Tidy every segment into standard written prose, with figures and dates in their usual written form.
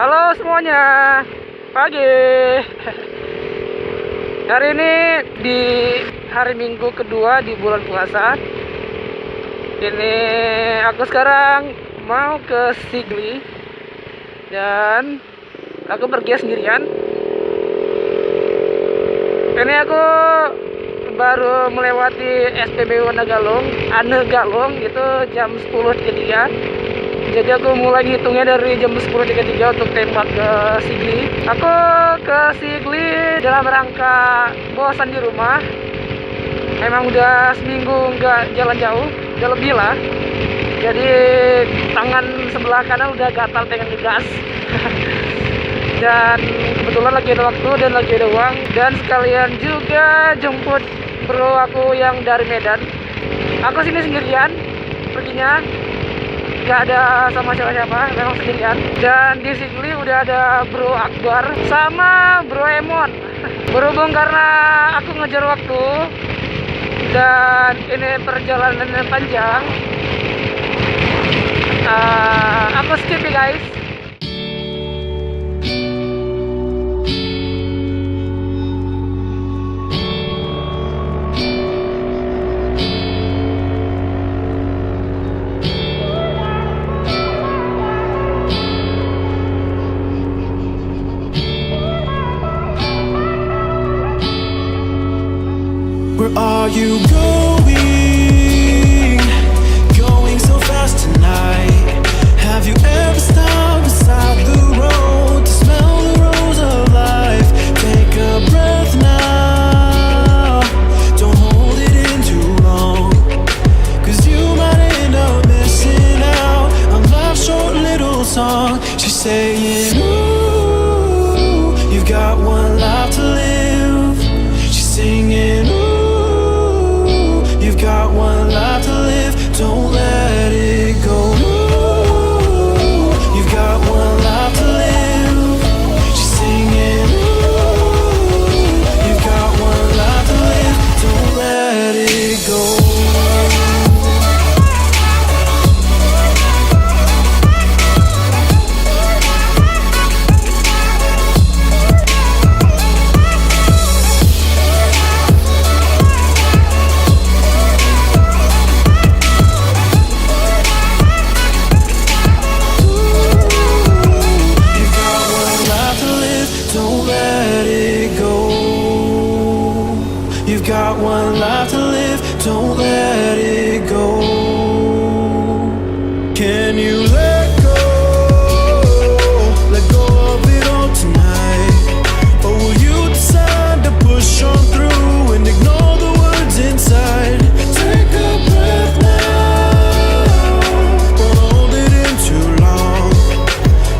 Halo semuanya, pagi. Hari ini di hari Minggu kedua di bulan puasa. Ini aku sekarang mau ke Sigli dan aku pergi sendirian. Ini aku baru melewati SPBU Anegalung itu jam 10.33. Jadi aku mulai ngitungnya dari jam 10.33 untuk tembak ke Sigli. Aku ke Sigli dalam rangka bosan di rumah. Memang udah seminggu nggak jalan jauh, udah lebih lah. Jadi tangan sebelah kanan udah gatal pengen ngegas. Dan kebetulan lagi ada waktu dan lagi ada uang. Dan sekalian juga jemput bro aku yang dari Medan. Aku sini sendirian perginya. Gak ada sama siapa-siapa, memang sendirian. Dan di Sigli udah ada Bro Akbar sama Bro Emon. Berhubung karena aku ngejar waktu dan ini perjalanan yang panjang, aku skip ya guys. Where are you going? Going so fast tonight. Have you ever stopped beside the road to smell the rose of life? Take a breath now. Don't hold it in too long, 'cause you might end up missing out on life's short little song. She's saying, ooh, you've got one life to live. She's singing, ooh, you've got one life to live, don't let it go. Ooh, you've got one life to live. She's singing, ooh, you've got one life to live, don't let it go. You've got one life to live, don't let it go. Can you let go of it all tonight? Or will you decide to push on through and ignore the words inside? Take a breath now, don't hold it in too long,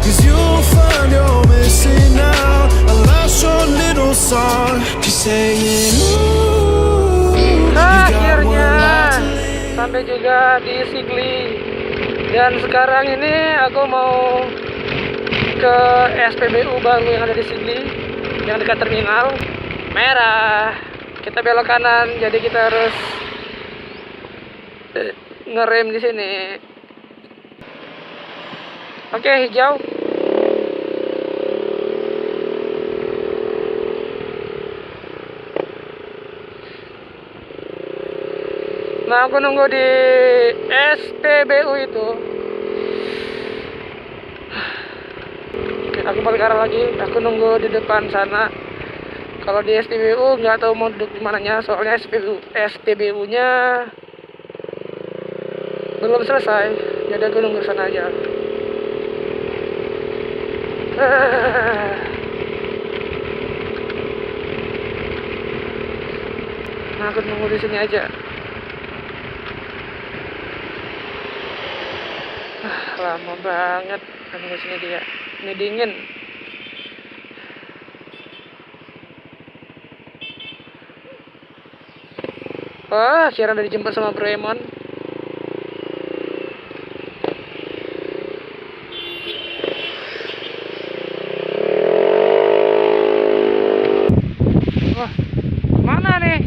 'cause you'll find you're missing out a last short little song. She's saying, sampai juga di Sigli. Dan sekarang ini aku mau ke SPBU baru yang ada di Sigli, yang dekat terminal merah. Kita belok kanan, jadi kita harus ngerem di sini. Oke, hijau. Nah, aku nunggu di SPBU itu. Oke, aku balik arah lagi. Aku nunggu di depan sana. Kalau di SPBU nggak tahu mau duduk di mananya, soalnya SPBU-nya belum selesai. Jadi aku nunggu sana aja. Nah, aku nunggu di sini aja. Lama banget nunggu sini dia. Ini dingin. Wah, akhirnya udah dijemput sama Bro Emon. Wah, mana nih?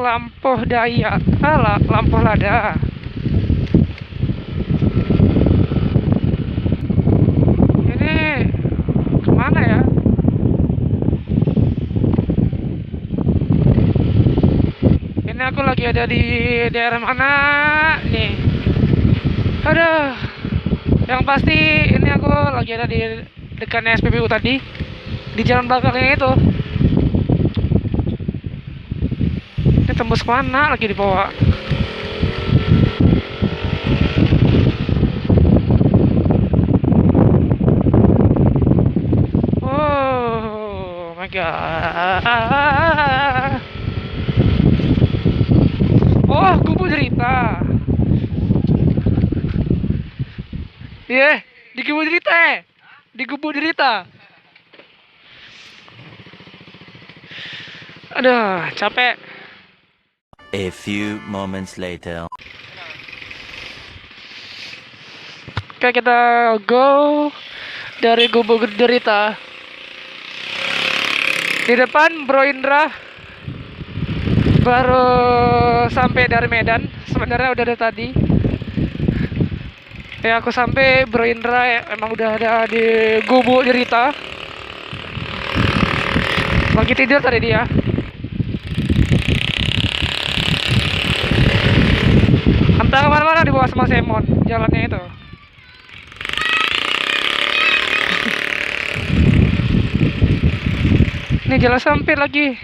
Lampung Daya. Lampung Lada. Ini kemana ya? Ini aku lagi ada di daerah mana nih? Aduh, yang pasti ini aku lagi ada di dekatnya SPBU tadi, di jalan belakangnya itu. Ini tembus kemana lagi dibawa? Oh my god. Oh, Gubuk Derita. Iya, di Gubuk Derita. Di Gubuk Derita. Aduh, capek. A few moments later. Oke, kita go dari Gubuk Derita. Di depan Bro Indra baru sampai dari Medan. Sebenarnya udah ada tadi. Ya, aku sampai Bro Indra emang udah ada di Gubuk Derita. Lagi tidur tadi dia. Entah kemana-mana dibawa sama Semon jalannya itu. Ini jalan sempit lagi.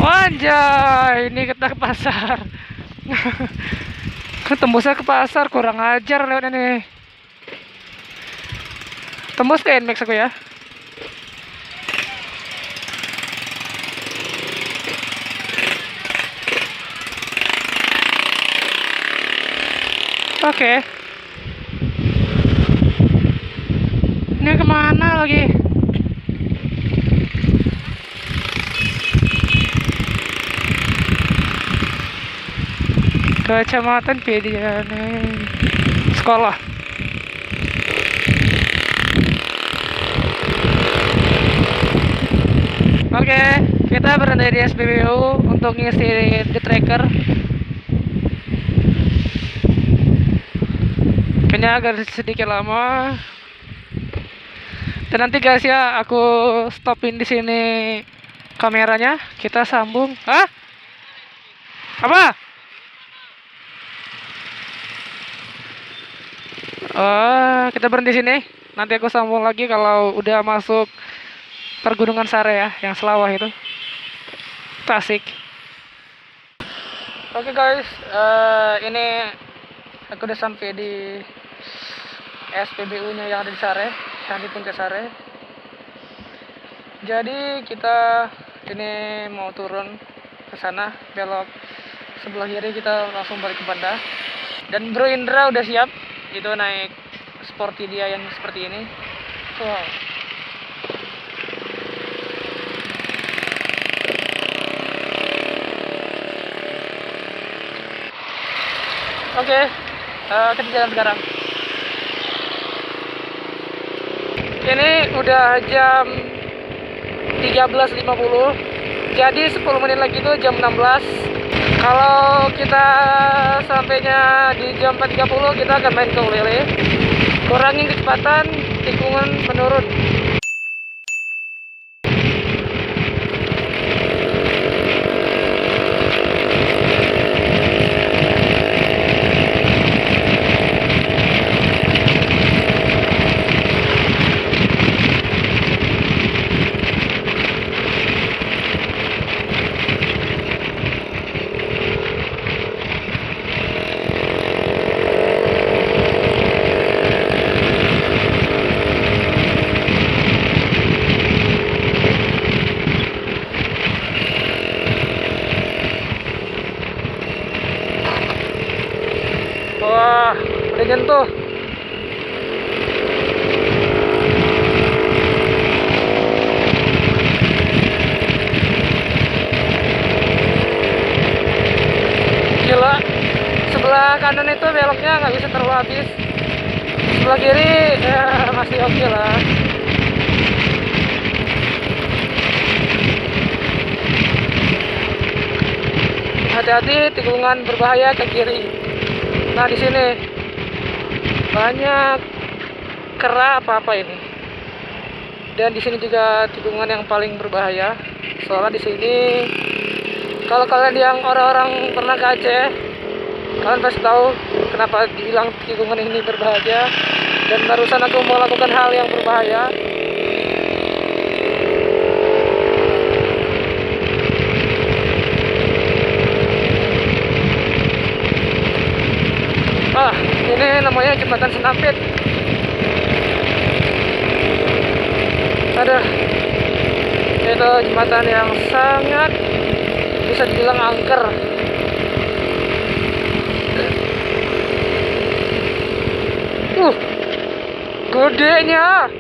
Anjay, ini kita ke pasar. Tembusnya ke pasar, kurang ajar lewat ini. Tembus ke NMAX aku ya. Oke. Ini kemana lagi? Kecamatan Pediane. Sekolah. Oke, kita berada di SPBU untuk ngisi the tracker. Kayaknya agak sedikit lama. Dan nanti guys ya, aku stopin di sini kameranya. Kita sambung. Hah? Apa? Oh, kita berhenti sini. Nanti aku sambung lagi kalau udah masuk Pergunungan Sare ya, yang Selawah itu. Tasik. Oke guys, ini aku udah sampai di SPBU-nya yang ada di Sare, yang di Puncak Sare. Jadi kita ini mau turun ke sana, belok sebelah kiri, kita langsung balik ke Banda. Dan Bro Indra udah siap, itu naik sporty dia yang seperti ini. Wow. Oke, kita jalan sekarang. Ini udah jam 13.50. Jadi 10 menit lagi itu jam 16. Kalau kita sampainya di jam 4.30, kita akan main ke Ulele. Kurangin kecepatan, tikungan menurun. Wah, udah nyentuh. Gila, sebelah kanan itu beloknya nggak bisa terlalu habis. sebelah kiri ya masih oke lah. Hati-hati, tikungan berbahaya ke kiri. Nah di sini banyak kera apa ini. Dan di sini juga tikungan yang paling berbahaya. Soalnya di sini kalau kalian yang orang-orang pernah ke Aceh, kalian pasti tahu kenapa dibilang tikungan ini berbahaya. Dan barusan aku mau lakukan hal yang berbahaya. Ini namanya jembatan Senampit. Ada itu jembatan yang sangat bisa dibilang angker. Gedenya.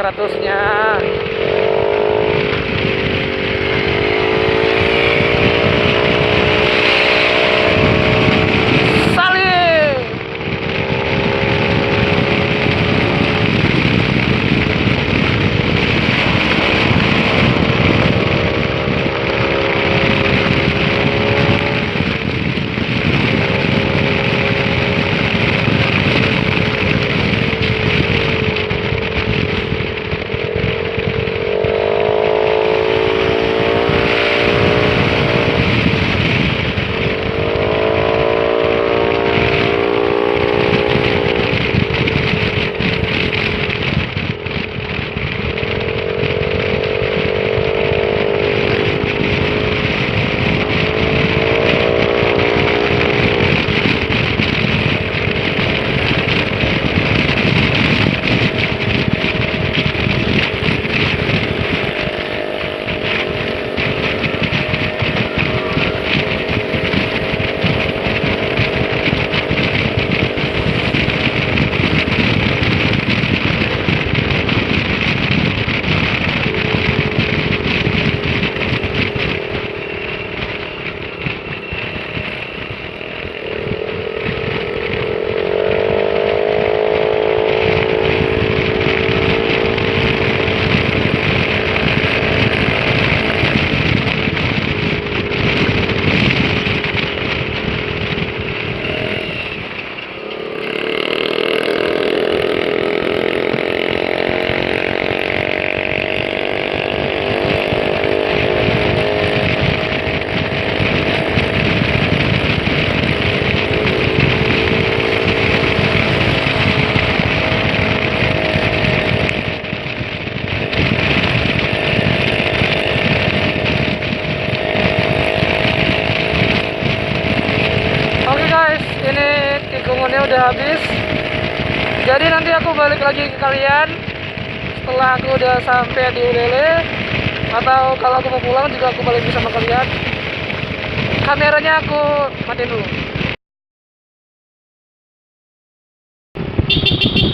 Ratusnya saling. Tikungannya udah habis. Jadi nanti aku balik lagi ke kalian setelah aku udah sampai di Ulele, atau kalau aku mau pulang juga aku balik sama kalian. Kameranya aku matiin dulu.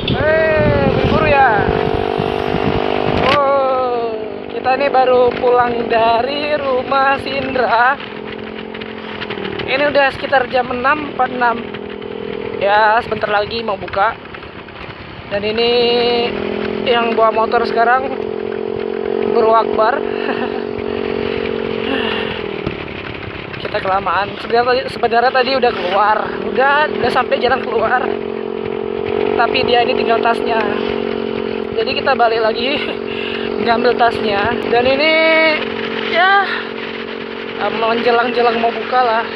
Berburu ya. Oh, kita ini baru pulang dari rumah Sindra. Ini udah sekitar jam 6.46. Ya sebentar lagi mau buka. Dan ini yang bawa motor sekarang Bro Akbar. Kita kelamaan. Sebenarnya tadi udah keluar, udah sampai jalan keluar. Tapi dia ini tinggal tasnya. Jadi kita balik lagi ngambil tasnya. Dan ini ya menjelang-jelang mau buka lah.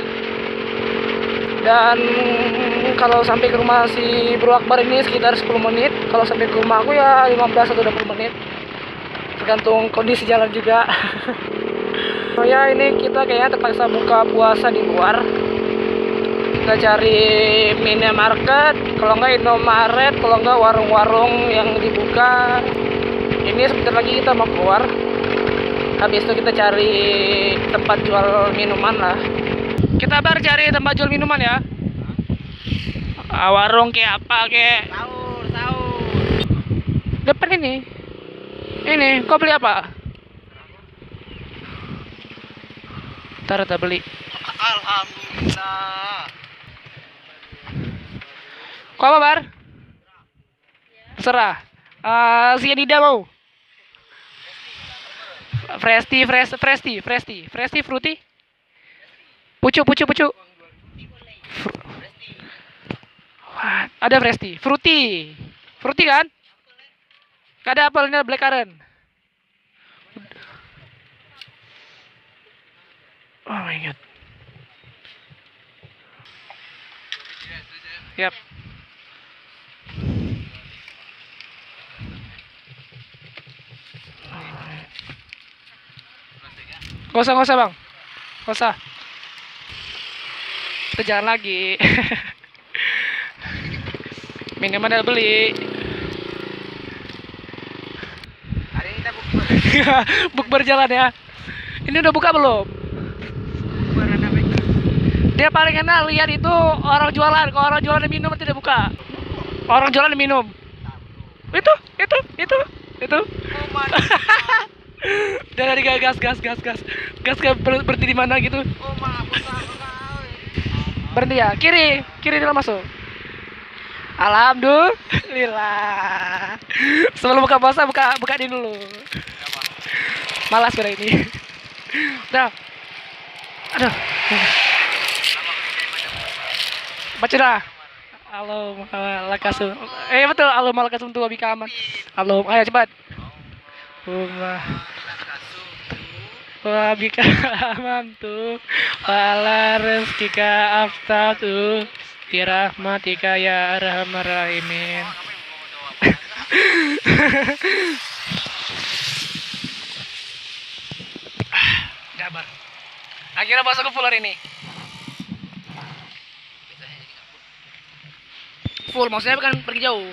Dan kalau sampai ke rumah si Bro Akbar ini sekitar 10 menit. Kalau sampai ke rumah aku ya 15 atau 20 menit. Tergantung kondisi jalan juga. Oh ya, ini kita kayaknya terpaksa buka puasa di luar. Kita cari minimarket, kalau enggak Indomaret, kalau enggak warung-warung yang dibuka. Ini sebentar lagi kita mau keluar. Habis itu kita cari tempat jual minuman lah. Kita bar cari tempat jual minuman ya. Warung kayak apa kayak. Sahur, sahur. Depan ini. Ini, kau beli apa? Ntar kita beli. Alhamdulillah. Kau apa bar? Terserah. Si Anida mau. Fresti, fruity. Pucuk. Wah, ada Fresti, fruity kan? Gak ada apelnya, blackcurrant. Oh my god. Yap. Gak usah bang. Gak usah. Kita jalan lagi. Minuman udah beli. Hari ini kita bukber. Bukber jalan ya. Ini udah buka belum? Bukberan apa itu? Dia paling enak lihat itu orang jualan. Kalau orang jualan dan minum tidak buka. Orang jualan dan minum. Itu. Oh mana? Udah dari gas berhenti di mana gitu. Oh maaf, Berhenti ya. Kiri dalam masuk. Alhamdulillah. Sebelum buka puasa buka ini dulu. Malas pada ini. Udah. Aduh. Baca dah. Halo, malakasum. Betul. Halo, malakasum tuh bika aman. Halo, ayo cepat. Wa bika aman tuh. Wala rezkika aftatu. Birahmatika ya arhamar rahimin. Gabar. Akhirnya puasa full hari ini. Full maksudnya bukan pergi jauh.